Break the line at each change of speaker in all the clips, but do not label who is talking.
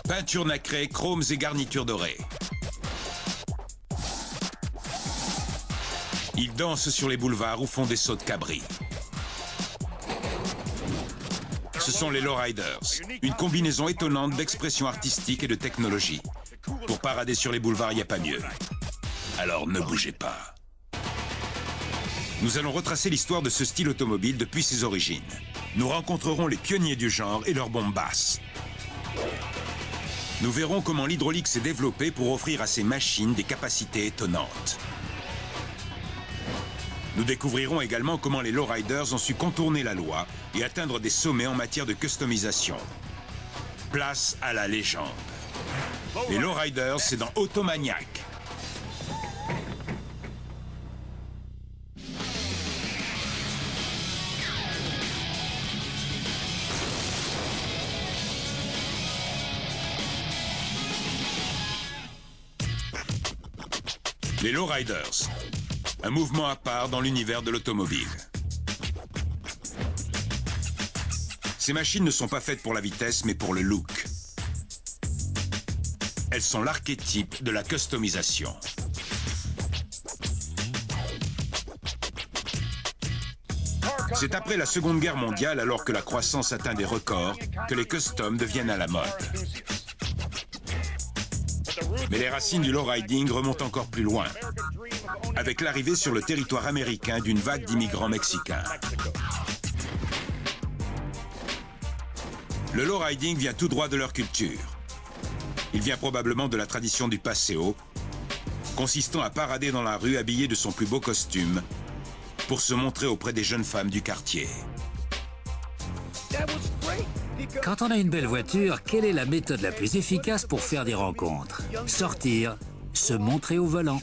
Peinture nacrée, chromes et garnitures dorées. Ils dansent sur les boulevards ou font des sauts de cabri. Ce sont les lowriders, une combinaison étonnante d'expression artistique et de technologie. Pour parader sur les boulevards, il n'y a pas mieux. Alors ne bougez pas. Nous allons retracer l'histoire de ce style automobile depuis ses origines. Nous rencontrerons les pionniers du genre et leurs bombes basses. Nous verrons comment l'hydraulique s'est développée pour offrir à ces machines des capacités étonnantes. Nous découvrirons également comment les lowriders ont su contourner la loi et atteindre des sommets en matière de customisation. Place à la légende. Les lowriders, c'est dans Automaniac. Les lowriders, un mouvement à part dans l'univers de l'automobile. Ces machines ne sont pas faites pour la vitesse, mais pour le look. Elles sont l'archétype de la customisation. C'est après la Seconde Guerre mondiale, alors que la croissance atteint des records, que les customs deviennent à la mode. Mais les racines du lowriding remontent encore plus loin, avec l'arrivée sur le territoire américain d'une vague d'immigrants mexicains. Le lowriding vient tout droit de leur culture. Il vient probablement de la tradition du paseo, consistant à parader dans la rue habillé de son plus beau costume pour se montrer auprès des jeunes femmes du quartier.
Quand on a une belle voiture, quelle est la méthode la plus efficace pour faire des rencontres? Sortir, se montrer au volant.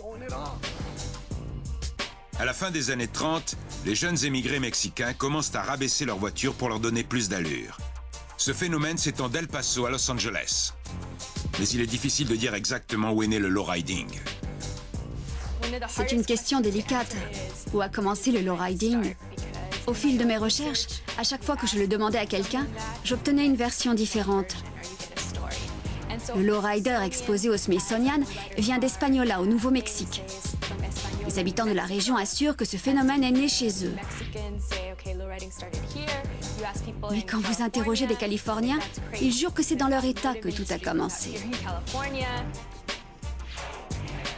À la fin des années 30, les jeunes émigrés mexicains commencent à rabaisser leurs voitures pour leur donner plus d'allure. Ce phénomène s'étend d'El Paso à Los Angeles. Mais il est difficile de dire exactement où est né le lowriding.
C'est une question délicate. Où a commencé le lowriding? Au fil de mes recherches, à chaque fois que je le demandais à quelqu'un, j'obtenais une version différente. Le lowrider exposé au Smithsonian vient d'Espagnola, au Nouveau-Mexique. Les habitants de la région assurent que ce phénomène est né chez eux. Mais quand vous interrogez des Californiens, ils jurent que c'est dans leur État que tout a commencé.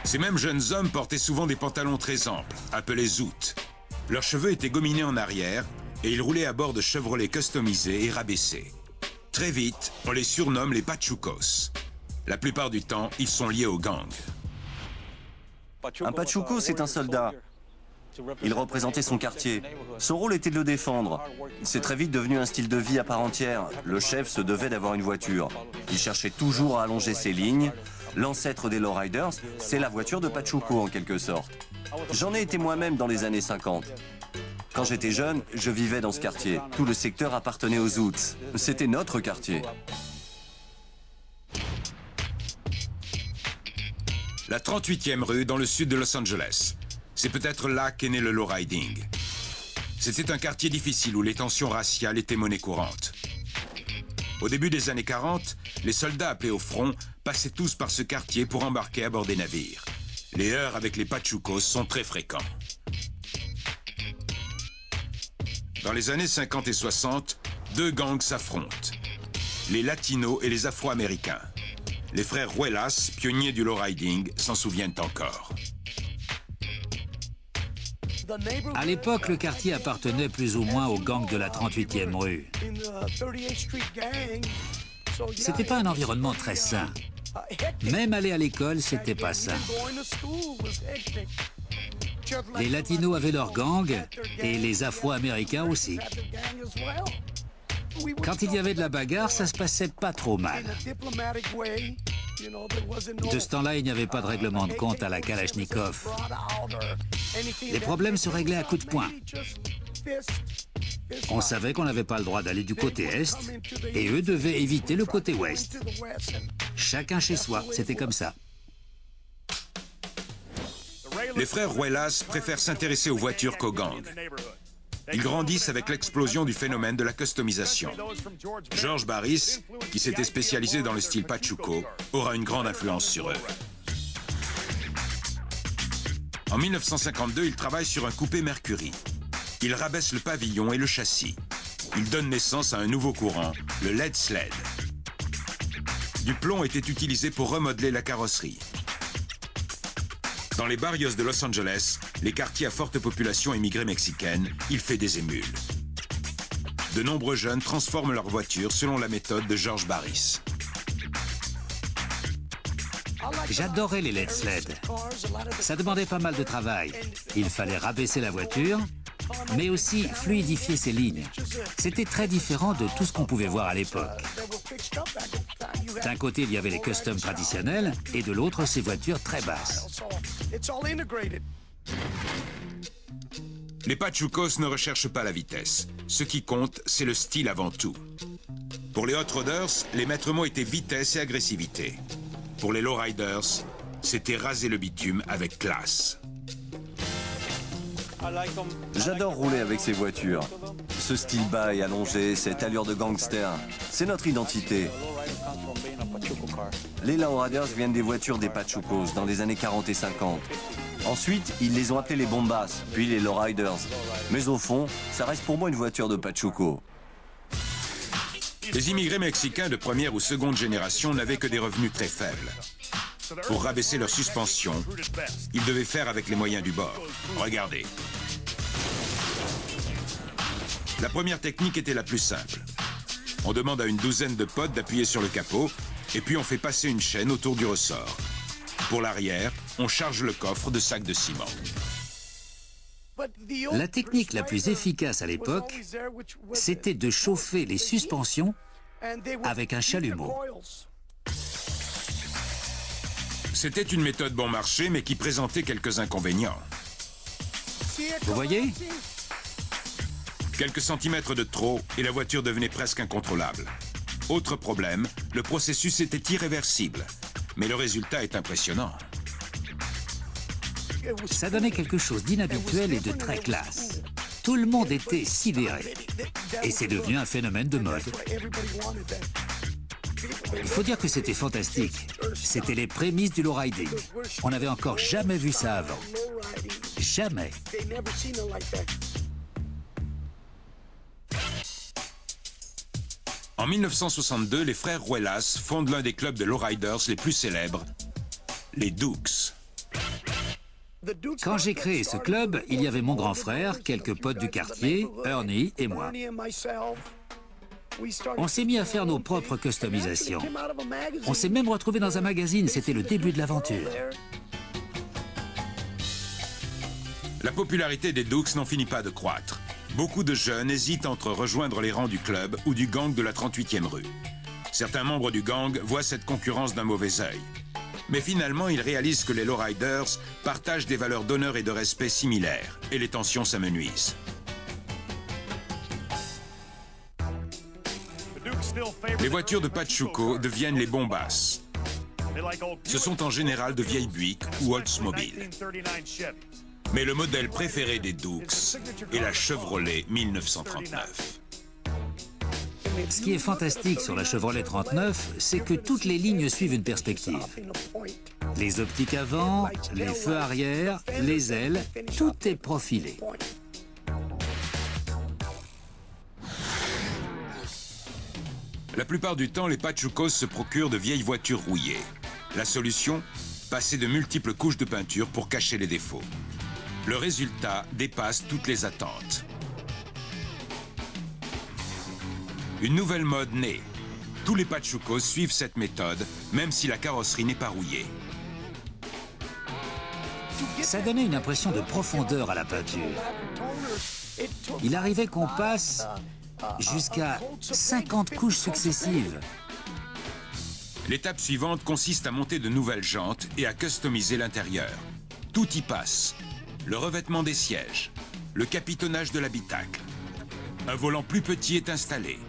Ces mêmes jeunes hommes portaient souvent des pantalons très amples, appelés zoot. Leurs cheveux étaient gominés en arrière et ils roulaient à bord de Chevrolet customisés et rabaissés. Très vite, on les surnomme les Pachucos. La plupart du temps, ils sont liés aux gangs.
Un Pachuco, c'est un soldat. Il représentait son quartier. Son rôle était de le défendre. C'est très vite devenu un style de vie à part entière. Le chef se devait d'avoir une voiture. Il cherchait toujours à allonger ses lignes. L'ancêtre des lowriders, c'est la voiture de Pachuco en quelque sorte. J'en ai été moi-même dans les années 50. Quand j'étais jeune, je vivais dans ce quartier. Tout le secteur appartenait aux Zoots. C'était notre quartier.
La 38e rue dans le sud de Los Angeles. C'est peut-être là qu'est né le lowriding. C'était un quartier difficile où les tensions raciales étaient monnaie courante. Au début des années 40, les soldats appelés au front passaient tous par ce quartier pour embarquer à bord des navires. Les heurts avec les Pachucos sont très fréquents. Dans les années 50 et 60, deux gangs s'affrontent. Les Latinos et les Afro-Américains. Les frères Ruelas, pionniers du lowriding, s'en souviennent encore.
À l'époque, le quartier appartenait plus ou moins au gang de la 38e rue. C'était pas un environnement très sain. Même aller à l'école, c'était pas sain. Les Latinos avaient leur gang et les Afro-Américains aussi. Quand il y avait de la bagarre, ça se passait pas trop mal. De ce temps-là, il n'y avait pas de règlement de compte à la Kalachnikov. Les problèmes se réglaient à coups de poing. On savait qu'on n'avait pas le droit d'aller du côté Est et eux devaient éviter le côté Ouest. Chacun chez soi, c'était comme ça.
Les frères Ruelas préfèrent s'intéresser aux voitures qu'aux gangs. Ils grandissent avec l'explosion du phénomène de la customisation. George Barris, qui s'était spécialisé dans le style Pachuco, aura une grande influence sur eux. En 1952, il travaille sur un coupé Mercury. Il rabaisse le pavillon et le châssis. Il donne naissance à un nouveau courant, le lead sled. Du plomb était utilisé pour remodeler la carrosserie. Dans les barrios de Los Angeles, les quartiers à forte population immigrée mexicaine, il fait des émules. De nombreux jeunes transforment leurs voitures selon la méthode de George Barris.
J'adorais les LED sled. Ça demandait pas mal de travail. Il fallait rabaisser la voiture, mais aussi fluidifier ses lignes. C'était très différent de tout ce qu'on pouvait voir à l'époque. D'un côté, il y avait les customs traditionnels, et de l'autre, ces voitures très basses.
Les Pachucos ne recherchent pas la vitesse. Ce qui compte, c'est le style avant tout. Pour les hot rodders, les maîtres mots étaient vitesse et agressivité. Pour les lowriders, c'était raser le bitume avec classe.
J'adore rouler avec ces voitures. Ce style bas et allongé, cette allure de gangster, c'est notre identité. Les lowriders viennent des voitures des Pachucos dans les années 40 et 50. Ensuite, ils les ont appelés les bombas, puis les lowriders. Mais au fond, ça reste pour moi une voiture de Pachuco.
Les immigrés mexicains de première ou seconde génération n'avaient que des revenus très faibles. Pour rabaisser leur suspension, ils devaient faire avec les moyens du bord. Regardez. La première technique était la plus simple. On demande à une douzaine de potes d'appuyer sur le capot, et puis on fait passer une chaîne autour du ressort. Pour l'arrière, on charge le coffre de sacs de ciment.
La technique la plus efficace à l'époque, c'était de chauffer les suspensions avec un chalumeau.
C'était une méthode bon marché, mais qui présentait quelques inconvénients.
Vous voyez?
Quelques centimètres de trop, et la voiture devenait presque incontrôlable. Autre problème, le processus était irréversible. Mais le résultat est impressionnant.
Ça donnait quelque chose d'inhabituel et de très classe. Tout le monde était sidéré. Et c'est devenu un phénomène de mode. Il faut dire que c'était fantastique. C'était les prémices du lowriding. On n'avait encore jamais vu ça avant. Jamais.
En 1962, les frères Ruelas fondent l'un des clubs de lowriders les plus célèbres, les Dukes.
Quand j'ai créé ce club, il y avait mon grand frère, quelques potes du quartier, Ernie et moi. On s'est mis à faire nos propres customisations. On s'est même retrouvé dans un magazine, c'était le début de l'aventure.
La popularité des Dukes n'en finit pas de croître. Beaucoup de jeunes hésitent entre rejoindre les rangs du club ou du gang de la 38e rue. Certains membres du gang voient cette concurrence d'un mauvais œil. Mais finalement, ils réalisent que les lowriders partagent des valeurs d'honneur et de respect similaires, et les tensions s'amenuisent. Les voitures de Pachuco deviennent les bombas. Ce sont en général de vieilles Buick ou Oldsmobile. Mais le modèle préféré des Dukes est la Chevrolet 1939.
Ce qui est fantastique sur la Chevrolet 39, c'est que toutes les lignes suivent une perspective. Les optiques avant, les feux arrière, les ailes, tout est profilé.
La plupart du temps, les Pachucos se procurent de vieilles voitures rouillées. La solution? Passer de multiples couches de peinture pour cacher les défauts. Le résultat dépasse toutes les attentes. Une nouvelle mode naît. Tous les Pachucos suivent cette méthode, même si la carrosserie n'est pas rouillée.
Ça donnait une impression de profondeur à la peinture. Il arrivait qu'on passe jusqu'à 50 couches successives.
L'étape suivante consiste à monter de nouvelles jantes et à customiser l'intérieur. Tout y passe. Le revêtement des sièges, le capitonnage de l'habitacle. Un volant plus petit est installé.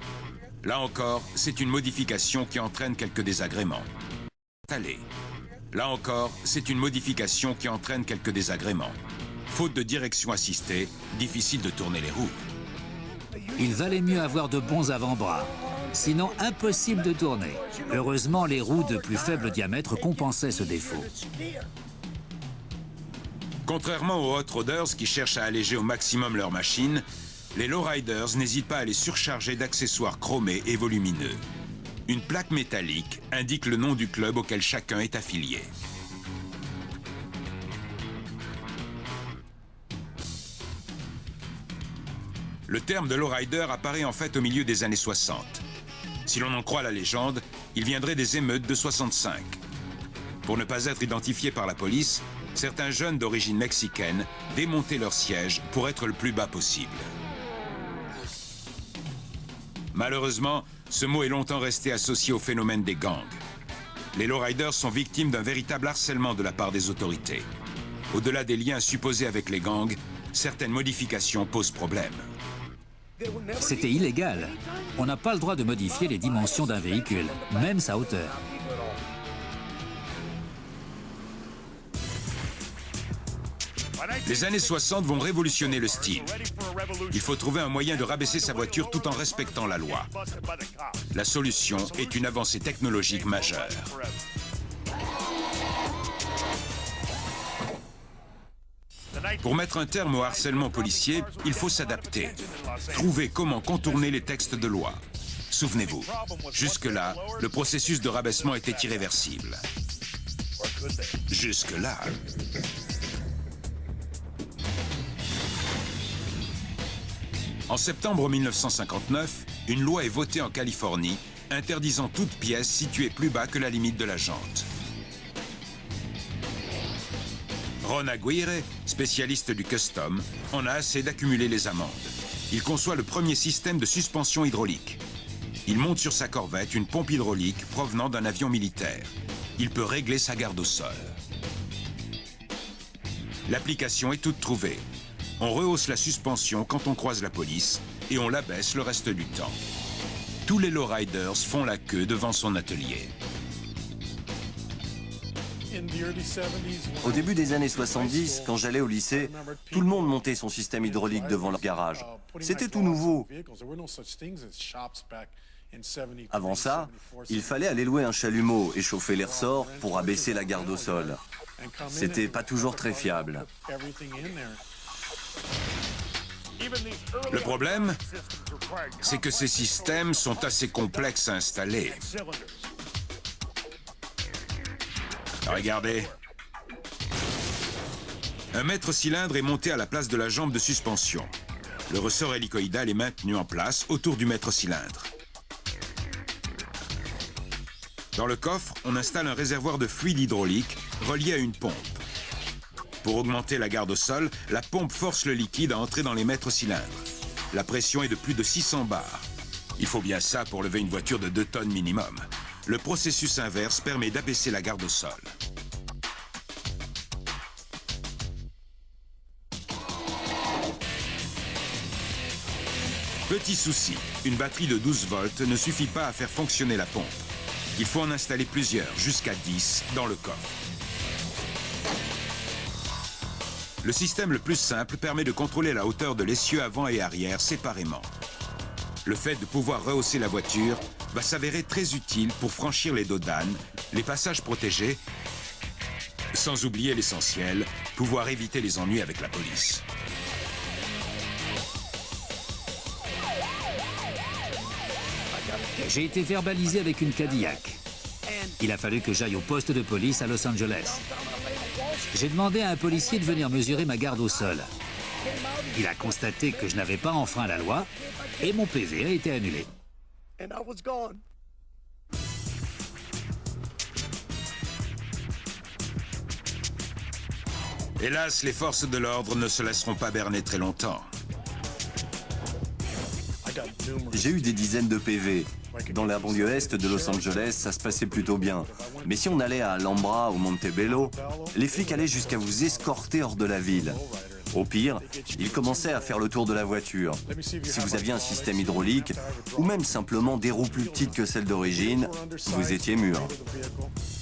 Là encore, c'est une modification qui entraîne quelques désagréments. Là encore, c'est une modification qui entraîne quelques désagréments. Faute de direction assistée, difficile de tourner les roues.
Il valait mieux avoir de bons avant-bras. Sinon, impossible de tourner. Heureusement, les roues de plus faible diamètre compensaient ce défaut.
Contrairement aux hot rodders qui cherchent à alléger au maximum leur machine, les lowriders n'hésitent pas à les surcharger d'accessoires chromés et volumineux. Une plaque métallique indique le nom du club auquel chacun est affilié. Le terme de lowrider apparaît en fait au milieu des années 60. Si l'on en croit la légende, il viendrait des émeutes de 65. Pour ne pas être identifiés par la police, certains jeunes d'origine mexicaine démontaient leur siège pour être le plus bas possible. Malheureusement, ce mot est longtemps resté associé au phénomène des gangs. Les lowriders sont victimes d'un véritable harcèlement de la part des autorités. Au-delà des liens supposés avec les gangs, certaines modifications posent problème.
C'était illégal. On n'a pas le droit de modifier les dimensions d'un véhicule, même sa hauteur.
Les années 60 vont révolutionner le style. Il faut trouver un moyen de rabaisser sa voiture tout en respectant la loi. La solution est une avancée technologique majeure. Pour mettre un terme au harcèlement policier, il faut s'adapter. Trouver comment contourner les textes de loi. Souvenez-vous, jusque-là, le processus de rabaissement était irréversible. Jusque-là. En septembre 1959, une loi est votée en Californie interdisant toute pièce située plus bas que la limite de la jante. Ron Aguirre, spécialiste du custom, en a assez d'accumuler les amendes. Il conçoit le premier système de suspension hydraulique. Il monte sur sa corvette une pompe hydraulique provenant d'un avion militaire. Il peut régler sa garde au sol. L'application est toute trouvée. On rehausse la suspension quand on croise la police et on l'abaisse le reste du temps. Tous les lowriders font la queue devant son atelier.
Au début des années 70, quand j'allais au lycée, tout le monde montait son système hydraulique devant leur garage. C'était tout nouveau. Avant ça, il fallait aller louer un chalumeau et chauffer les ressorts pour abaisser la garde au sol. C'était pas toujours très fiable.
Le problème, c'est que ces systèmes sont assez complexes à installer. Regardez. Un mètre-cylindre est monté à la place de la jambe de suspension. Le ressort hélicoïdal est maintenu en place autour du mètre-cylindre. Dans le coffre, on installe un réservoir de fluide hydraulique relié à une pompe. Pour augmenter la garde au sol, la pompe force le liquide à entrer dans les mètres-cylindres. La pression est de plus de 600 bars. Il faut bien ça pour lever une voiture de 2 tonnes minimum. Le processus inverse permet d'abaisser la garde au sol. Petit souci, une batterie de 12 volts ne suffit pas à faire fonctionner la pompe. Il faut en installer plusieurs, jusqu'à 10, dans le coffre. Le système le plus simple permet de contrôler la hauteur de l'essieu avant et arrière séparément. Le fait de pouvoir rehausser la voiture va s'avérer très utile pour franchir les dos d'âne, les passages protégés, sans oublier l'essentiel, pouvoir éviter les ennuis avec la police.
J'ai été verbalisé avec une Cadillac. Il a fallu que j'aille au poste de police à Los Angeles. J'ai demandé à un policier de venir mesurer ma garde au sol. Il a constaté que je n'avais pas enfreint la loi et mon PV a été annulé.
Hélas, les forces de l'ordre ne se laisseront pas berner très longtemps.
J'ai eu des dizaines de PV. Dans la banlieue est de Los Angeles, ça se passait plutôt bien. Mais si on allait à Alhambra ou Montebello, les flics allaient jusqu'à vous escorter hors de la ville. Au pire, ils commençaient à faire le tour de la voiture. Si vous aviez un système hydraulique, ou même simplement des roues plus petites que celles d'origine, vous étiez mûr.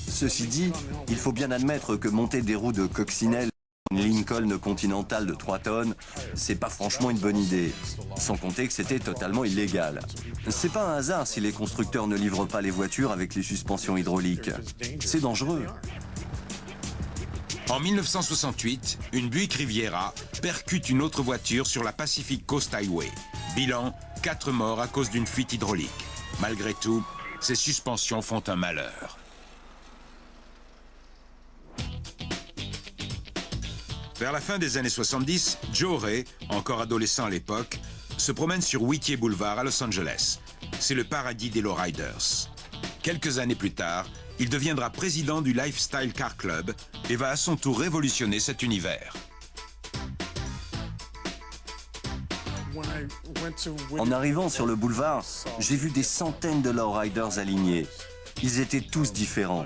Ceci dit, il faut bien admettre que monter des roues de coccinelle une Lincoln Continental de 3 tonnes, c'est pas franchement une bonne idée. Sans compter que c'était totalement illégal. C'est pas un hasard si les constructeurs ne livrent pas les voitures avec les suspensions hydrauliques. C'est dangereux.
En 1968, une Buick Riviera percute une autre voiture sur la Pacific Coast Highway. Bilan, 4 morts à cause d'une fuite hydraulique. Malgré tout, ces suspensions font un malheur. Vers la fin des années 70, Joe Ray, encore adolescent à l'époque, se promène sur Whittier Boulevard à Los Angeles. C'est le paradis des lowriders. Quelques années plus tard, il deviendra président du Lifestyle Car Club et va à son tour révolutionner cet univers.
En arrivant sur le boulevard, j'ai vu des centaines de lowriders alignés. Ils étaient tous différents.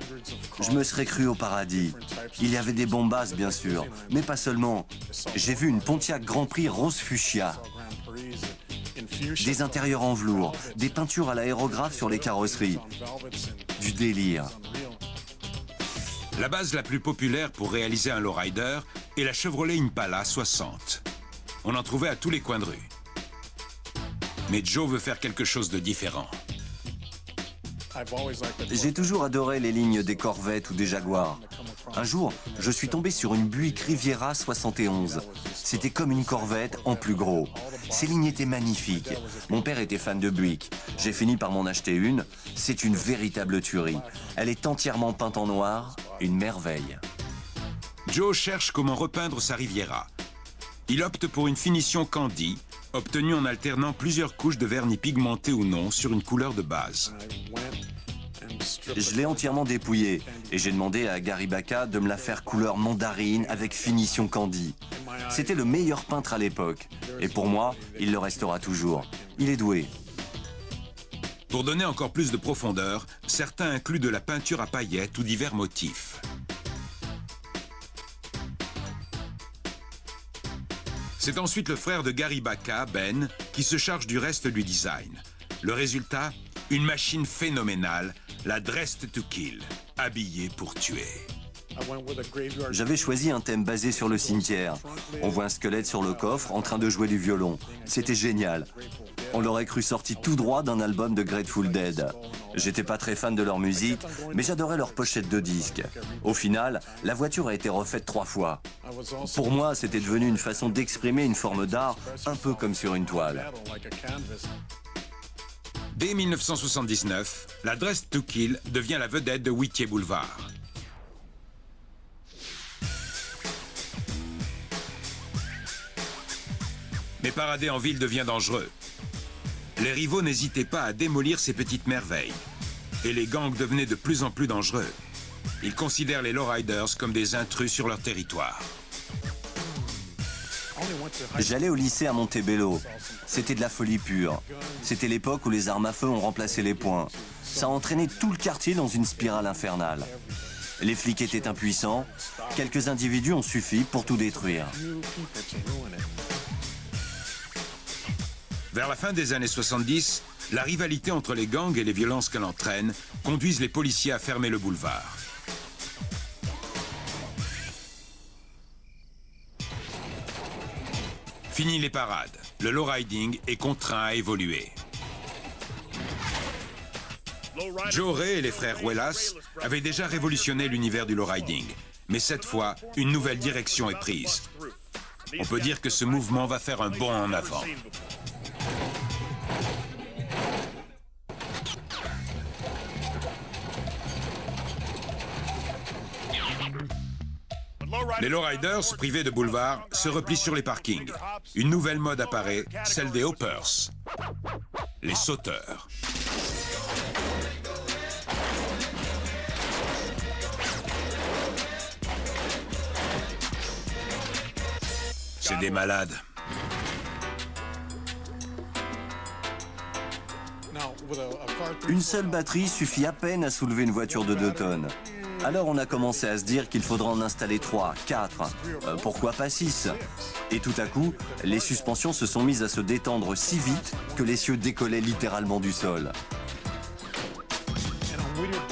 Je me serais cru au paradis. Il y avait des bombasses, bien sûr, mais pas seulement. J'ai vu une Pontiac Grand Prix rose fuchsia. Des intérieurs en velours, des peintures à l'aérographe sur les carrosseries. Du délire.
La base la plus populaire pour réaliser un lowrider est la Chevrolet Impala 60. On en trouvait à tous les coins de rue. Mais Joe veut faire quelque chose de différent.
J'ai toujours adoré les lignes des Corvettes ou des Jaguars. Un jour, je suis tombé sur une Buick Riviera 71. C'était comme une Corvette en plus gros. Ces lignes étaient magnifiques. Mon père était fan de Buick. J'ai fini par m'en acheter une. C'est une véritable tuerie. Elle est entièrement peinte en noir, une merveille.
Joe cherche comment repeindre sa Riviera. Il opte pour une finition candy, obtenue en alternant plusieurs couches de vernis pigmenté ou non sur une couleur de base.
Je l'ai entièrement dépouillée et j'ai demandé à Gary Baca de me la faire couleur mandarine avec finition candy. C'était le meilleur peintre à l'époque et pour moi, il le restera toujours. Il est doué.
Pour donner encore plus de profondeur, certains incluent de la peinture à paillettes ou divers motifs. C'est ensuite le frère de Gary Baca, Ben, qui se charge du reste du design. Le résultat, une machine phénoménale, la Dressed to Kill, habillée pour tuer.
J'avais choisi un thème basé sur le cimetière. On voit un squelette sur le coffre en train de jouer du violon. C'était génial. On l'aurait cru sorti tout droit d'un album de Grateful Dead. J'étais pas très fan de leur musique, mais j'adorais leur pochette de disques. Au final, la voiture a été refaite 3 fois. Pour moi, c'était devenu une façon d'exprimer une forme d'art, un peu comme sur une toile.
Dès 1979, la Dressed to Kill devient la vedette de Whittier Boulevard. Mais parader en ville devient dangereux. Les rivaux n'hésitaient pas à démolir ces petites merveilles. Et les gangs devenaient de plus en plus dangereux. Ils considèrent les lowriders comme des intrus sur leur territoire.
J'allais au lycée à Montebello. C'était de la folie pure. C'était l'époque où les armes à feu ont remplacé les poings. Ça a entraîné tout le quartier dans une spirale infernale. Les flics étaient impuissants. Quelques individus ont suffi pour tout détruire.
Vers la fin des années 70, la rivalité entre les gangs et les violences qu'elle entraîne conduisent les policiers à fermer le boulevard. Fini les parades. Le lowriding est contraint à évoluer. Joe Ray et les frères Wallace avaient déjà révolutionné l'univers du lowriding. Mais cette fois, une nouvelle direction est prise. On peut dire que ce mouvement va faire un bond en avant. Les lowriders, privés de boulevard, se replient sur les parkings. Une nouvelle mode apparaît, celle des hoppers, les sauteurs. C'est des malades.
Une seule batterie suffit à peine à soulever une voiture de 2 tonnes. Alors on a commencé à se dire qu'il faudra en installer 3, 4, pourquoi pas 6. Et tout à coup, les suspensions se sont mises à se détendre si vite que les cieux décollaient littéralement du sol.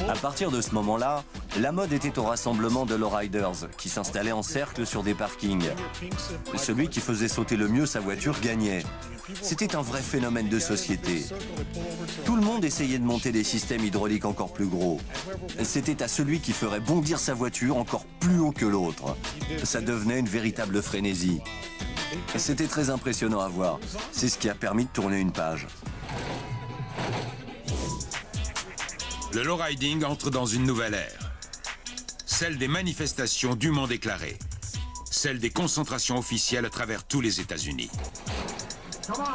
À partir de ce moment-là, la mode était au rassemblement de lowriders qui s'installaient en cercle sur des parkings. Celui qui faisait sauter le mieux sa voiture gagnait. C'était un vrai phénomène de société. Tout le monde essayait de monter des systèmes hydrauliques encore plus gros. C'était à celui qui ferait bondir sa voiture encore plus haut que l'autre. Ça devenait une véritable frénésie. C'était très impressionnant à voir. C'est ce qui a permis de tourner une page.
Le lowriding entre dans une nouvelle ère. Celle des manifestations dûment déclarées. Celle des concentrations officielles à travers tous les États-Unis.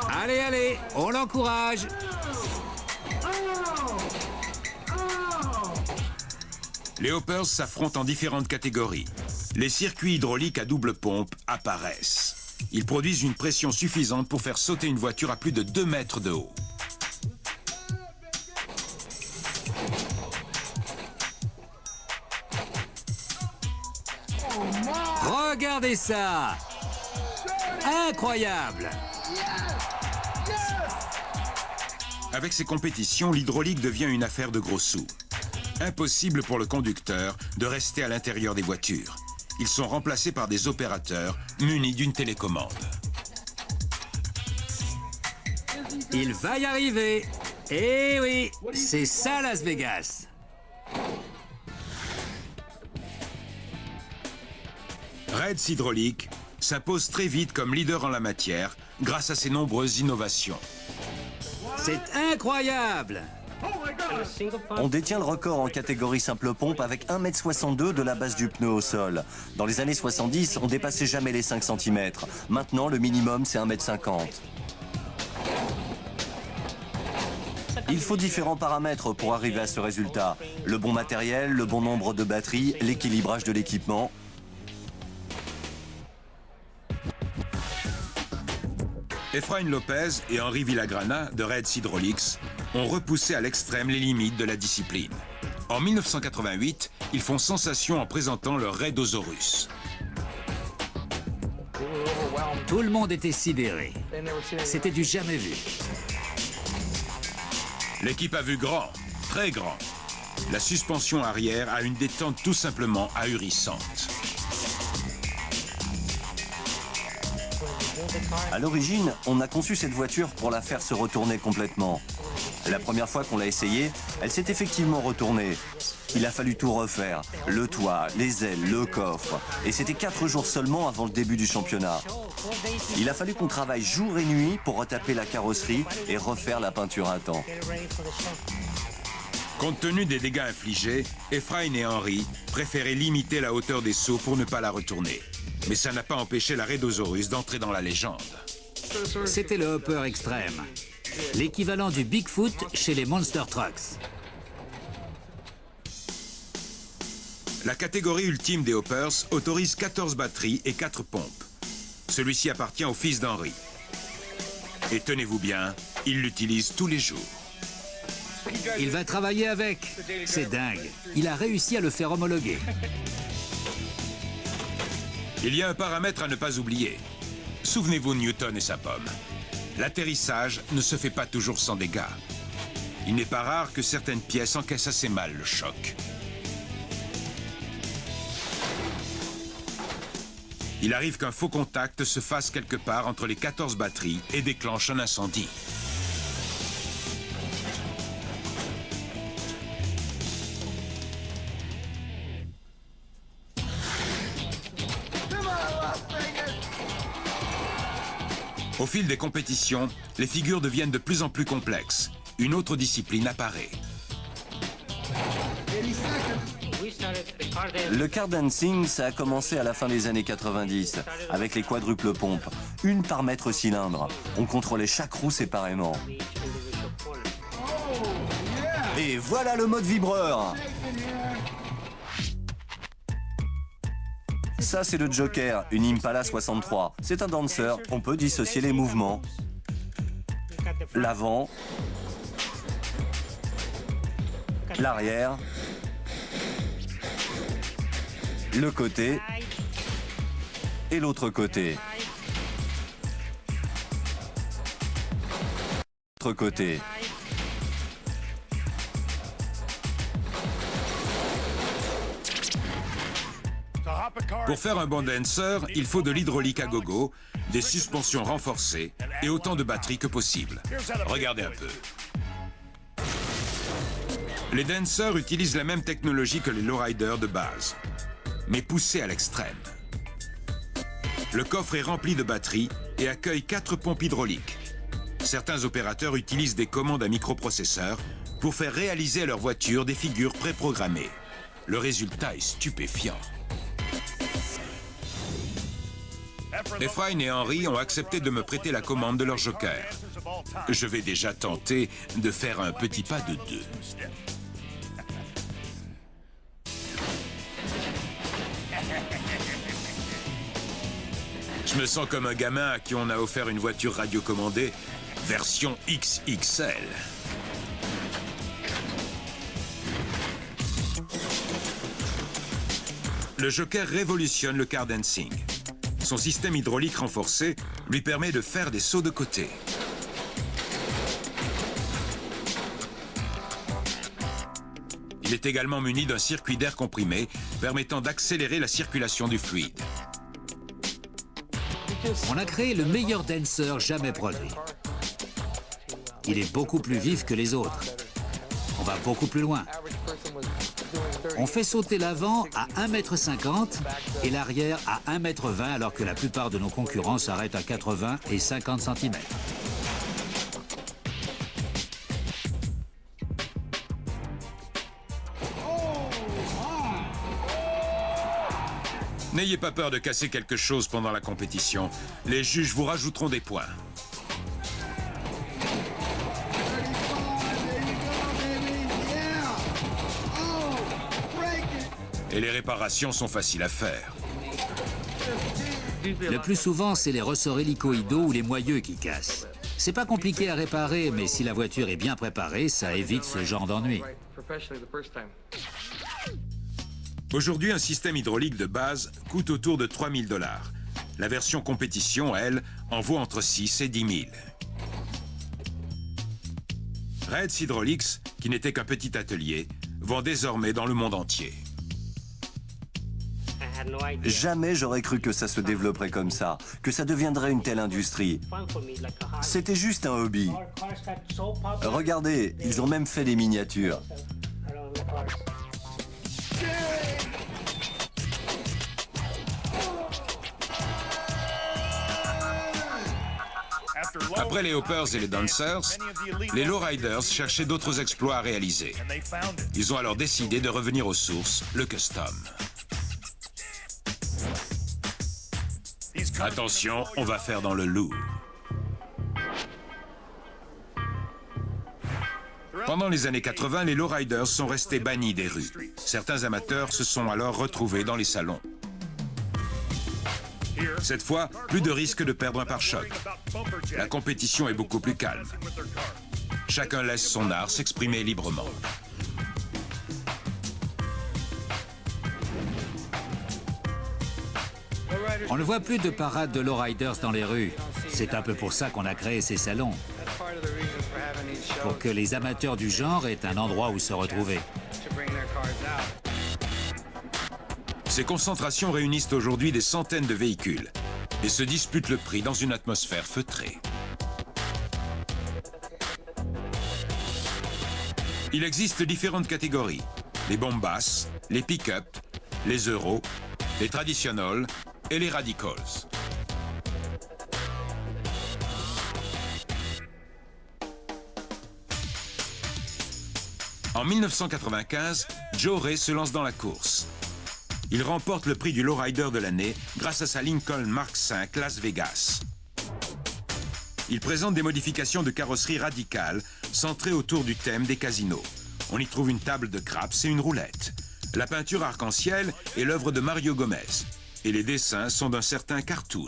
Allez, allez, on l'encourage.
Les hoppers s'affrontent en différentes catégories. Les circuits hydrauliques à double pompe apparaissent. Ils produisent une pression suffisante pour faire sauter une voiture à plus de 2 mètres de haut.
Regardez ça! Incroyable!
Avec ces compétitions, l'hydraulique devient une affaire de gros sous. Impossible pour le conducteur de rester à l'intérieur des voitures. Ils sont remplacés par des opérateurs munis d'une télécommande.
Il va y arriver! Eh oui, c'est ça Las Vegas!
Reds Hydraulique s'impose très vite comme leader en la matière grâce à ses nombreuses innovations.
C'est incroyable!
On détient le record en catégorie simple pompe avec 1,62 m de la base du pneu au sol. Dans les années 70, on dépassait jamais les 5 cm. Maintenant, le minimum, c'est 1,50 m. Il faut différents paramètres pour arriver à ce résultat. Le bon matériel, le bon nombre de batteries, l'équilibrage de l'équipement.
Efrain Lopez et Henri Villagrana de Reds Hydraulics ont repoussé à l'extrême les limites de la discipline. En 1988, ils font sensation en présentant leur Raidosaurus.
Tout le monde était sidéré. C'était du jamais vu.
L'équipe a vu grand, très grand. La suspension arrière a une détente tout simplement ahurissante.
À l'origine, on a conçu cette voiture pour la faire se retourner complètement. La première fois qu'on l'a essayée, elle s'est effectivement retournée. Il a fallu tout refaire, le toit, les ailes, le coffre. Et c'était 4 jours seulement avant le début du championnat. Il a fallu qu'on travaille jour et nuit pour retaper la carrosserie et refaire la peinture à temps.
Compte tenu des dégâts infligés, Efrain et Henri préféraient limiter la hauteur des sauts pour ne pas la retourner. Mais ça n'a pas empêché la Raidosaurus d'entrer dans la légende.
C'était le hopper extrême. L'équivalent du Bigfoot chez les Monster Trucks.
La catégorie ultime des hoppers autorise 14 batteries et 4 pompes. Celui-ci appartient au fils d'Henri. Et tenez-vous bien, il l'utilise tous les jours.
Il va travailler avec. C'est dingue. Il a réussi à le faire homologuer.
Il y a un paramètre à ne pas oublier. Souvenez-vous de Newton et sa pomme. L'atterrissage ne se fait pas toujours sans dégâts. Il n'est pas rare que certaines pièces encaissent assez mal le choc. Il arrive qu'un faux contact se fasse quelque part entre les 14 batteries et déclenche un incendie. Au fil des compétitions, les figures deviennent de plus en plus complexes. Une autre discipline apparaît.
Le car dancing, ça a commencé à la fin des années 90, avec les quadruples pompes, une par mètre cylindre. On contrôlait chaque roue séparément. Et voilà le mode vibreur! Ça, c'est le Joker, une Impala 63. C'est un danseur, on peut dissocier les mouvements. L'avant, l'arrière, le côté et l'autre côté. L'autre côté.
Pour faire un bon dancer, il faut de l'hydraulique à gogo, des suspensions renforcées et autant de batteries que possible. Regardez un peu. Les dancers utilisent la même technologie que les lowriders de base, mais poussée à l'extrême. Le coffre est rempli de batteries et accueille 4 pompes hydrauliques. Certains opérateurs utilisent des commandes à microprocesseurs pour faire réaliser à leur voiture des figures préprogrammées. Le résultat est stupéfiant. Efrain et Henry ont accepté de me prêter la commande de leur joker. Je vais déjà tenter de faire un petit pas de 2. Je me sens comme un gamin à qui on a offert une voiture radiocommandée, version XXL. Le Joker révolutionne le car dancing. Son système hydraulique renforcé lui permet de faire des sauts de côté. Il est également muni d'un circuit d'air comprimé permettant d'accélérer la circulation du fluide.
On a créé le meilleur dancer jamais produit. Il est beaucoup plus vif que les autres. On va beaucoup plus loin. On fait sauter l'avant à 1,50 m et l'arrière à 1,20 m alors que la plupart de nos concurrents s'arrêtent à 80 et 50 cm.
N'ayez pas peur de casser quelque chose pendant la compétition. Les juges vous rajouteront des points. Et les réparations sont faciles à faire.
Le plus souvent, c'est les ressorts hélicoïdaux ou les moyeux qui cassent. C'est pas compliqué à réparer, mais si la voiture est bien préparée, ça évite ce genre d'ennui.
Aujourd'hui, un système hydraulique de base coûte autour de 3 000 $. La version compétition, elle, en vaut entre 6 et 10 000. Reds Hydraulics, qui n'était qu'un petit atelier, vend désormais dans le monde entier.
Jamais j'aurais cru que ça se développerait comme ça, que ça deviendrait une telle industrie. C'était juste un hobby. Regardez, ils ont même fait des miniatures.
Après les hoppers et les dancers, les lowriders cherchaient d'autres exploits à réaliser. Ils ont alors décidé de revenir aux sources, le custom. Attention, on va faire dans le lourd. Pendant les années 80, les lowriders sont restés bannis des rues. Certains amateurs se sont alors retrouvés dans les salons. Cette fois, plus de risque de perdre un pare-choc. La compétition est beaucoup plus calme. Chacun laisse son art s'exprimer librement.
On ne voit plus de parade de lowriders dans les rues. C'est un peu pour ça qu'on a créé ces salons. Pour que les amateurs du genre aient un endroit où se retrouver.
Ces concentrations réunissent aujourd'hui des centaines de véhicules et se disputent le prix dans une atmosphère feutrée. Il existe différentes catégories. Les bombasses, les pick-up, les euros, les traditionals et les radicals. En 1995, Joe Ray se lance dans la course. Il remporte le prix du lowrider de l'année grâce à sa Lincoln Mark V Las Vegas. Il présente des modifications de carrosserie radicales centrées autour du thème des casinos. On y trouve une table de craps et une roulette. La peinture arc-en-ciel est l'œuvre de Mario Gomez. Et les dessins sont d'un certain cartoon.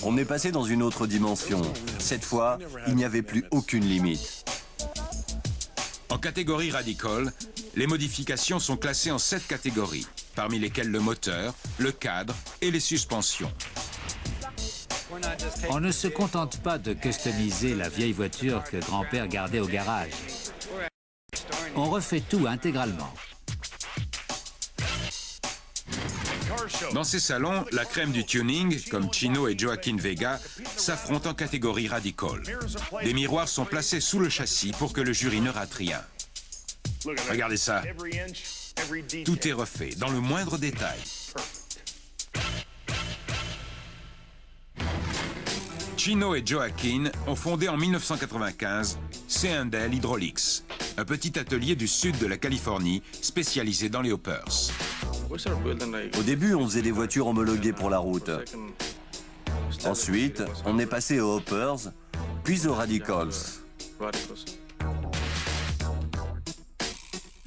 On est passé dans une autre dimension. Cette fois, il n'y avait plus aucune limite.
En catégorie radical, les modifications sont classées en 7 catégories, parmi lesquelles le moteur, le cadre et les suspensions.
On ne se contente pas de customiser la vieille voiture que grand-père gardait au garage. On refait tout intégralement.
Dans ces salons, la crème du tuning, comme Chino et Joaquin Vega, s'affrontent en catégorie Radical. Des miroirs sont placés sous le châssis pour que le jury ne rate rien. Regardez ça. Tout est refait, dans le moindre détail. Chino et Joaquin ont fondé en 1995 C&L Hydraulics, un petit atelier du sud de la Californie spécialisé dans les hoppers.
Au début, on faisait des voitures homologuées pour la route. Ensuite, on est passé aux hoppers, puis aux radicals.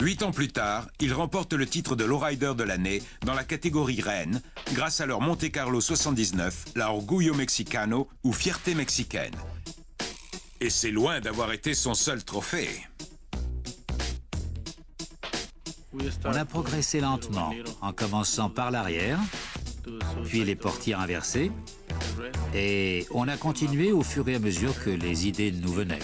8 ans plus tard, ils remportent le titre de lowrider de l'année dans la catégorie Rennes, grâce à leur Monte Carlo 79, la Orgullo Mexicano ou Fierté mexicaine. Et c'est loin d'avoir été son seul trophée.
On a progressé lentement, en commençant par l'arrière, puis les portières inversées, et on a continué au fur et à mesure que les idées nous venaient.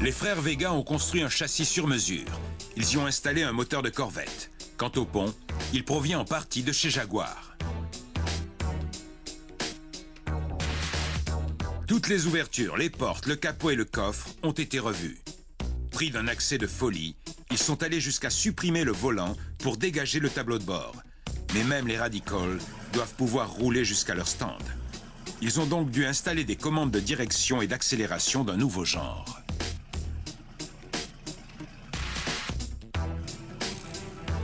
Les frères Vega ont construit un châssis sur mesure. Ils y ont installé un moteur de Corvette. Quant au pont, il provient en partie de chez Jaguar. Toutes les ouvertures, les portes, le capot et le coffre ont été revus. Pris d'un accès de folie, ils sont allés jusqu'à supprimer le volant pour dégager le tableau de bord. Mais même les radicals doivent pouvoir rouler jusqu'à leur stand. Ils ont donc dû installer des commandes de direction et d'accélération d'un nouveau genre.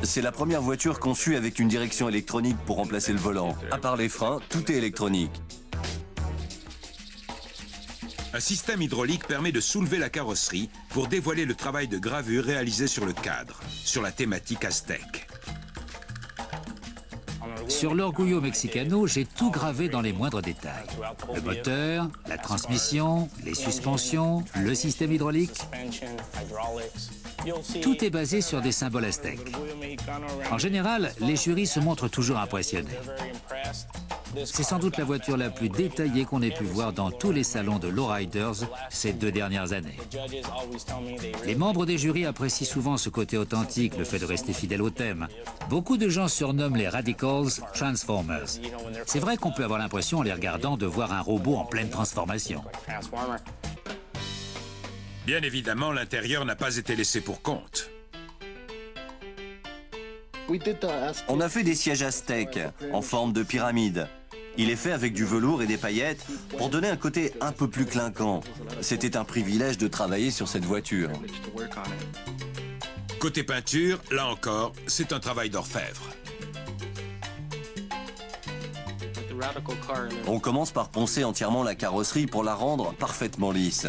C'est la première voiture conçue avec une direction électronique pour remplacer le volant. À part les freins, tout est électronique.
Un système hydraulique permet de soulever la carrosserie pour dévoiler le travail de gravure réalisé sur le cadre, sur la thématique aztèque.
Sur l'Orgullo Mexicano, j'ai tout gravé dans les moindres détails. Le moteur, la transmission, les suspensions, le système hydraulique. Tout est basé sur des symboles aztèques. En général, les jurys se montrent toujours impressionnés. C'est sans doute la voiture la plus détaillée qu'on ait pu voir dans tous les salons de lowriders ces 2 dernières années. Les membres des jurys apprécient souvent ce côté authentique, le fait de rester fidèle au thème. Beaucoup de gens surnomment les Radicals Transformers. C'est vrai qu'on peut avoir l'impression en les regardant de voir un robot en pleine transformation.
Bien évidemment, l'intérieur n'a pas été laissé pour compte.
On a fait des sièges aztèques en forme de pyramide. Il est fait avec du velours et des paillettes pour donner un côté un peu plus clinquant. C'était un privilège de travailler sur cette voiture.
Côté peinture, là encore, c'est un travail d'orfèvre.
On commence par poncer entièrement la carrosserie pour la rendre parfaitement lisse.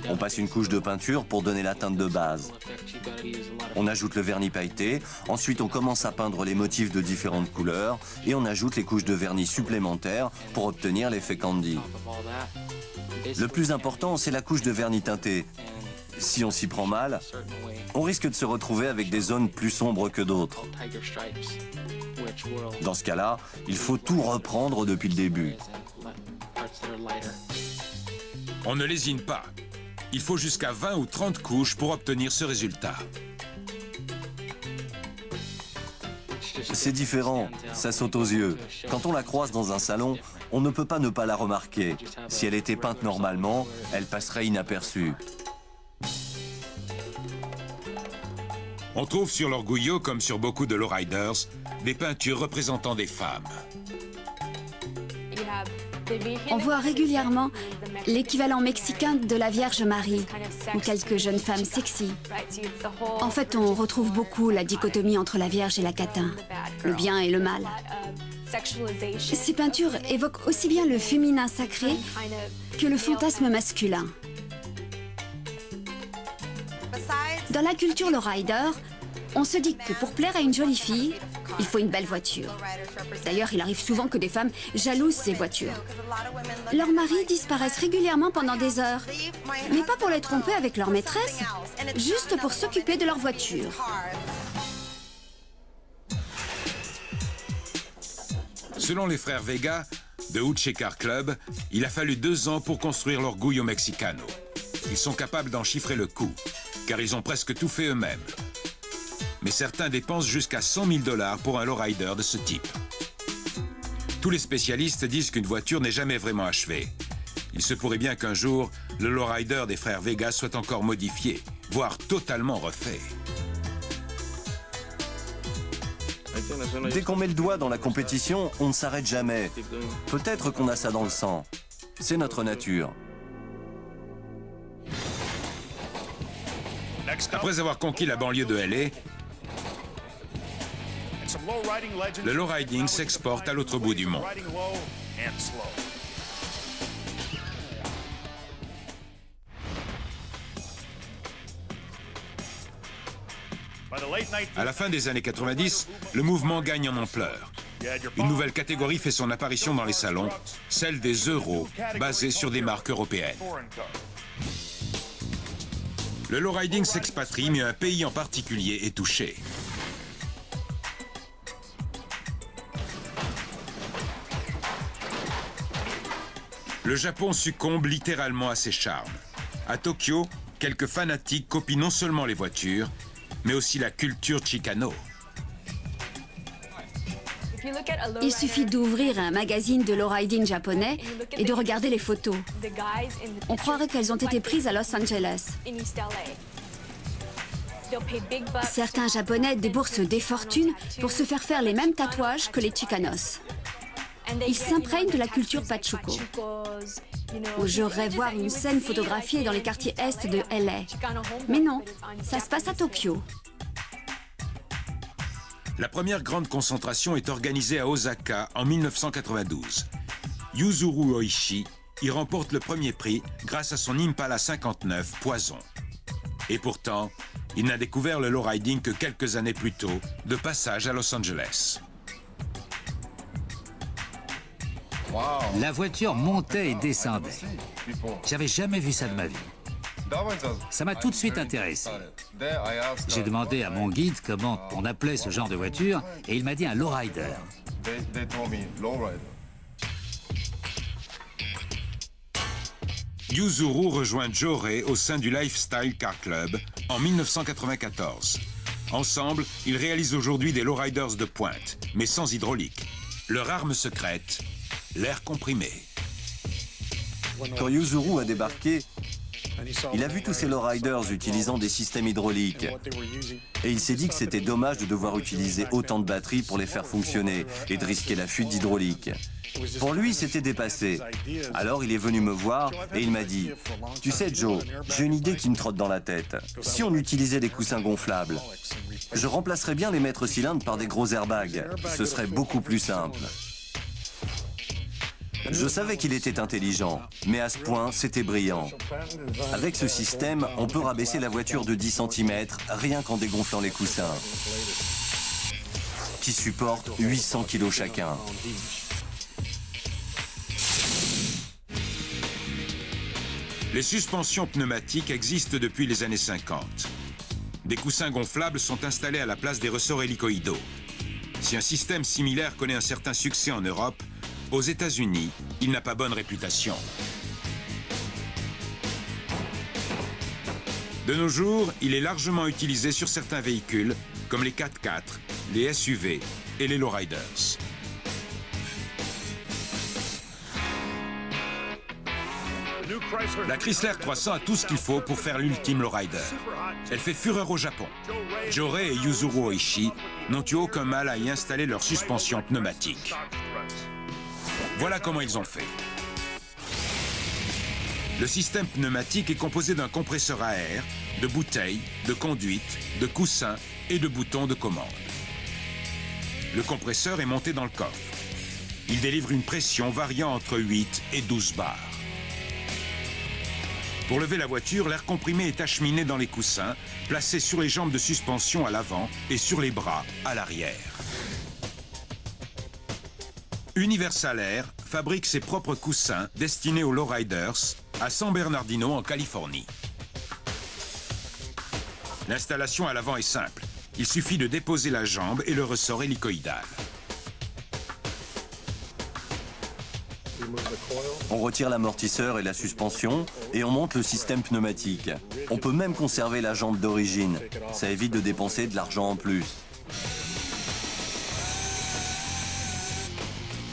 On passe une couche de peinture pour donner la teinte de base. On ajoute le vernis pailleté, ensuite on commence à peindre les motifs de différentes couleurs et on ajoute les couches de vernis supplémentaires pour obtenir l'effet candy. Le plus important, c'est la couche de vernis teinté. Si on s'y prend mal, on risque de se retrouver avec des zones plus sombres que d'autres. Dans ce cas-là, il faut tout reprendre depuis le début.
On ne lésine pas. Il faut jusqu'à 20 ou 30 couches pour obtenir ce résultat.
C'est différent, ça saute aux yeux. Quand on la croise dans un salon, on ne peut pas ne pas la remarquer. Si elle était peinte normalement, elle passerait inaperçue.
On trouve sur l'Orgullo, comme sur beaucoup de lowriders, des peintures représentant des femmes.
On voit régulièrement l'équivalent mexicain de la Vierge Marie ou quelques jeunes femmes sexy. En fait, on retrouve beaucoup la dichotomie entre la Vierge et la catin, le bien et le mal. Ces peintures évoquent aussi bien le féminin sacré que le fantasme masculin. Dans la culture lowrider, on se dit que pour plaire à une jolie fille, il faut une belle voiture. D'ailleurs, il arrive souvent que des femmes jalousent ces voitures. Leurs maris disparaissent régulièrement pendant des heures, mais pas pour les tromper avec leur maîtresse, juste pour s'occuper de leur voiture.
Selon les frères Vega, de Uche Car Club, il a fallu 2 ans pour construire l'Orgullo Mexicano. Ils sont capables d'en chiffrer le coût, car ils ont presque tout fait eux-mêmes. mais certains dépensent jusqu'à 100 000 $ pour un lowrider de ce type. Tous les spécialistes disent qu'une voiture n'est jamais vraiment achevée. Il se pourrait bien qu'un jour, le lowrider des frères Vega soit encore modifié, voire totalement refait.
Dès qu'on met le doigt dans la compétition, on ne s'arrête jamais. Peut-être qu'on a ça dans le sang. C'est notre nature.
Après avoir conquis la banlieue de LA, le lowriding s'exporte à l'autre bout du monde. À la fin des années 90, le mouvement gagne en ampleur. Une nouvelle catégorie fait son apparition dans les salons, celle des euros, basée sur des marques européennes. Le lowriding s'expatrie, mais un pays en particulier est touché. Le Japon succombe littéralement à ses charmes. À Tokyo, quelques fanatiques copient non seulement les voitures, mais aussi la culture Chicano.
Il suffit d'ouvrir un magazine de lowriding japonais et de regarder les photos. On croirait qu'elles ont été prises à Los Angeles. Certains Japonais déboursent des fortunes pour se faire les mêmes tatouages que les Chicanos. Ils s'imprègnent de la culture Pachuco. J'aimerais voir une scène photographiée dans les quartiers est de LA. Mais non, ça se passe à Tokyo.
La première grande concentration est organisée à Osaka en 1992. Yuzuru Oishi y remporte le premier prix grâce à son Impala 59 Poison. Et pourtant, il n'a découvert le lowriding que quelques années plus tôt, de passage à Los Angeles.
La voiture montait et descendait. J'avais jamais vu ça de ma vie. Ça m'a tout de suite intéressé. J'ai demandé à mon guide comment on appelait ce genre de voiture et il m'a dit un lowrider.
Yuzuru rejoint Joe Ray au sein du Lifestyle Car Club en 1994. Ensemble, ils réalisent aujourd'hui des lowriders de pointe, mais sans hydraulique. Leur arme secrète, l'air comprimé.
Quand Yuzuru a débarqué, il a vu tous ces lowriders utilisant des systèmes hydrauliques. Et il s'est dit que c'était dommage de devoir utiliser autant de batteries pour les faire fonctionner et de risquer la fuite d'hydraulique. Pour lui, c'était dépassé. Alors il est venu me voir et il m'a dit « Tu sais Joe, j'ai une idée qui me trotte dans la tête. Si on utilisait des coussins gonflables, je remplacerais bien les maîtres cylindres par des gros airbags. Ce serait beaucoup plus simple. » Je savais qu'il était intelligent, mais à ce point, c'était brillant. Avec ce système, on peut rabaisser la voiture de 10 cm rien qu'en dégonflant les coussins, qui supportent 800 kg chacun.
Les suspensions pneumatiques existent depuis les années 50. Des coussins gonflables sont installés à la place des ressorts hélicoïdaux. Si un système similaire connaît un certain succès en Europe, aux États-Unis, il n'a pas bonne réputation. De nos jours, il est largement utilisé sur certains véhicules, comme les 4x4, les SUV et les lowriders. La Chrysler 300 a tout ce qu'il faut pour faire l'ultime lowrider. Elle fait fureur au Japon. Joe Ray et Yuzuru Oishi n'ont eu aucun mal à y installer leur suspension pneumatique. Voilà comment ils ont fait. Le système pneumatique est composé d'un compresseur à air, de bouteilles, de conduites, de coussins et de boutons de commande. Le compresseur est monté dans le coffre. Il délivre une pression variant entre 8 et 12 bars. Pour lever la voiture, l'air comprimé est acheminé dans les coussins, placés sur les jambes de suspension à l'avant et sur les bras à l'arrière. Universal Air fabrique ses propres coussins destinés aux lowriders à San Bernardino en Californie. L'installation à l'avant est simple. Il suffit de déposer la jambe et le ressort hélicoïdal.
On retire l'amortisseur et la suspension et on monte le système pneumatique. On peut même conserver la jambe d'origine. Ça évite de dépenser de l'argent en plus.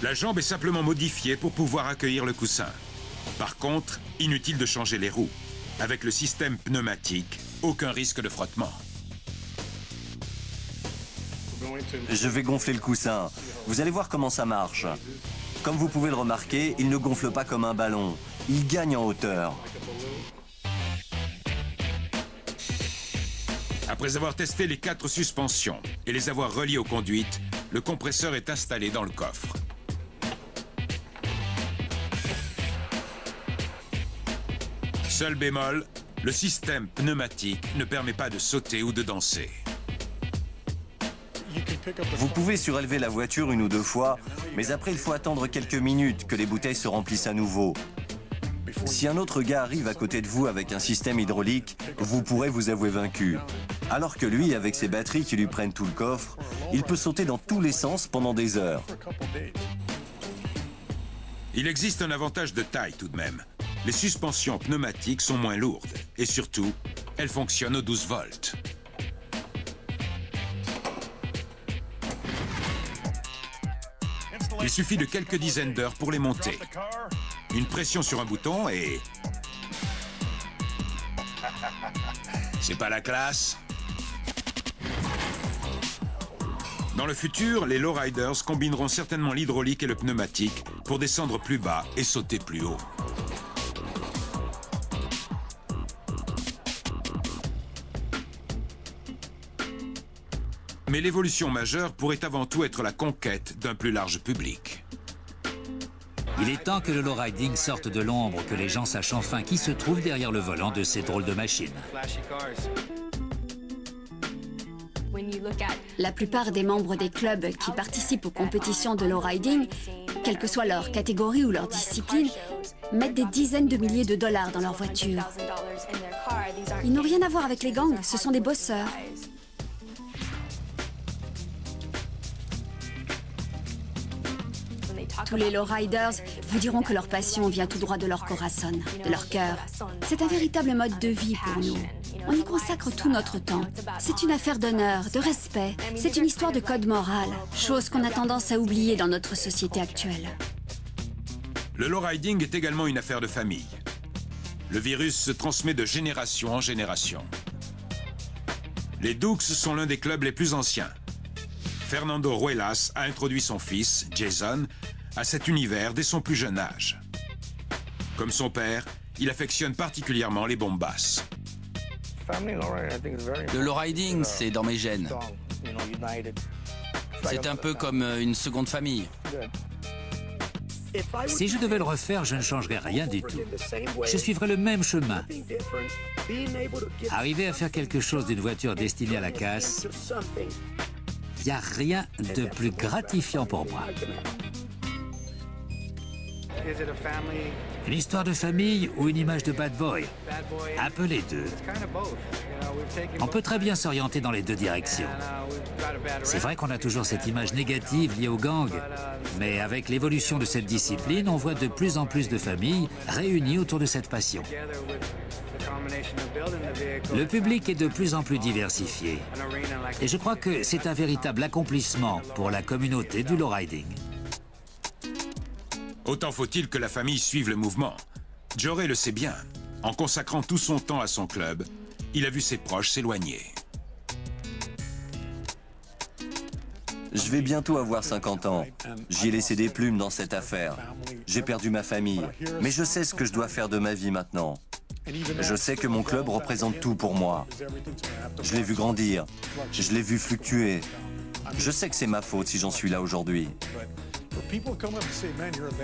La jambe est simplement modifiée pour pouvoir accueillir le coussin. Par contre, inutile de changer les roues. Avec le système pneumatique, aucun risque de frottement.
Je vais gonfler le coussin. Vous allez voir comment ça marche. Comme vous pouvez le remarquer, il ne gonfle pas comme un ballon. Il gagne en hauteur.
Après avoir testé les 4 suspensions et les avoir reliées aux conduites, le compresseur est installé dans le coffre. Seul bémol, le système pneumatique ne permet pas de sauter ou de danser.
Vous pouvez surélever la voiture 1 ou 2 fois, mais après il faut attendre quelques minutes que les bouteilles se remplissent à nouveau. Si un autre gars arrive à côté de vous avec un système hydraulique, vous pourrez vous avouer vaincu. Alors que lui, avec ses batteries qui lui prennent tout le coffre, il peut sauter dans tous les sens pendant des heures.
Il existe un avantage de taille tout de même. Les suspensions pneumatiques sont moins lourdes et surtout, elles fonctionnent aux 12 volts. Il suffit de quelques dizaines d'heures pour les monter. Une pression sur un bouton et... C'est pas la classe? Dans le futur, les lowriders combineront certainement l'hydraulique et le pneumatique pour descendre plus bas et sauter plus haut. Mais l'évolution majeure pourrait avant tout être la conquête d'un plus large public.
Il est temps que le lowriding sorte de l'ombre, que les gens sachent enfin qui se trouve derrière le volant de ces drôles de machines.
La plupart des membres des clubs qui participent aux compétitions de lowriding, quelle que soit leur catégorie ou leur discipline, mettent des dizaines de milliers de dollars dans leur voiture. Ils n'ont rien à voir avec les gangs, ce sont des bosseurs. Tous les lowriders vous diront que leur passion vient tout droit de leur corazon, de leur cœur. C'est un véritable mode de vie pour nous. On y consacre tout notre temps. C'est une affaire d'honneur, de respect. C'est une histoire de code moral, chose qu'on a tendance à oublier dans notre société actuelle.
Le lowriding est également une affaire de famille. Le virus se transmet de génération en génération. Les Dukes sont l'un des clubs les plus anciens. Fernando Ruelas a introduit son fils, Jason, à cet univers dès son plus jeune âge. Comme son père, il affectionne particulièrement les bombes basses.
Le lowriding, c'est dans mes gènes. C'est un peu comme une seconde famille.
Si je devais le refaire, je ne changerais rien du tout. Je suivrais le même chemin. Arriver à faire quelque chose d'une voiture destinée à la casse, il n'y a rien de plus gratifiant pour moi. Une histoire de famille ou une image de bad boy? Un peu les deux. On peut très bien s'orienter dans les deux directions. C'est vrai qu'on a toujours cette image négative liée aux gangs, mais avec l'évolution de cette discipline, on voit de plus en plus de familles réunies autour de cette passion. Le public est de plus en plus diversifié. Et je crois que c'est un véritable accomplissement pour la communauté du lowriding.
Autant faut-il que la famille suive le mouvement. Joray le sait bien. En consacrant tout son temps à son club, il a vu ses proches s'éloigner.
Je vais bientôt avoir 50 ans. J'y ai laissé des plumes dans cette affaire. J'ai perdu ma famille, mais je sais ce que je dois faire de ma vie maintenant. Je sais que mon club représente tout pour moi. Je l'ai vu grandir, je l'ai vu fluctuer. Je sais que c'est ma faute si j'en suis là aujourd'hui.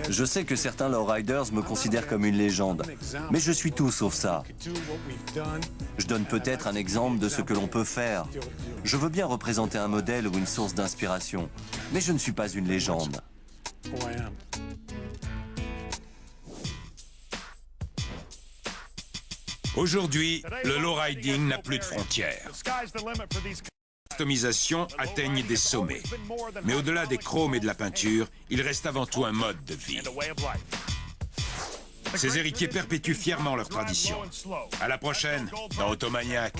Je sais que certains lowriders me considèrent comme une légende, mais je suis tout sauf ça. Je donne peut-être un exemple de ce que l'on peut faire. Je veux bien représenter un modèle ou une source d'inspiration, mais je ne suis pas une légende.
Aujourd'hui, le lowriding n'a plus de frontières. Les customisations atteignent des sommets. Mais au-delà des chromes et de la peinture, il reste avant tout un mode de vie. Ses héritiers perpétuent fièrement leur tradition. À la prochaine, dans Automaniac.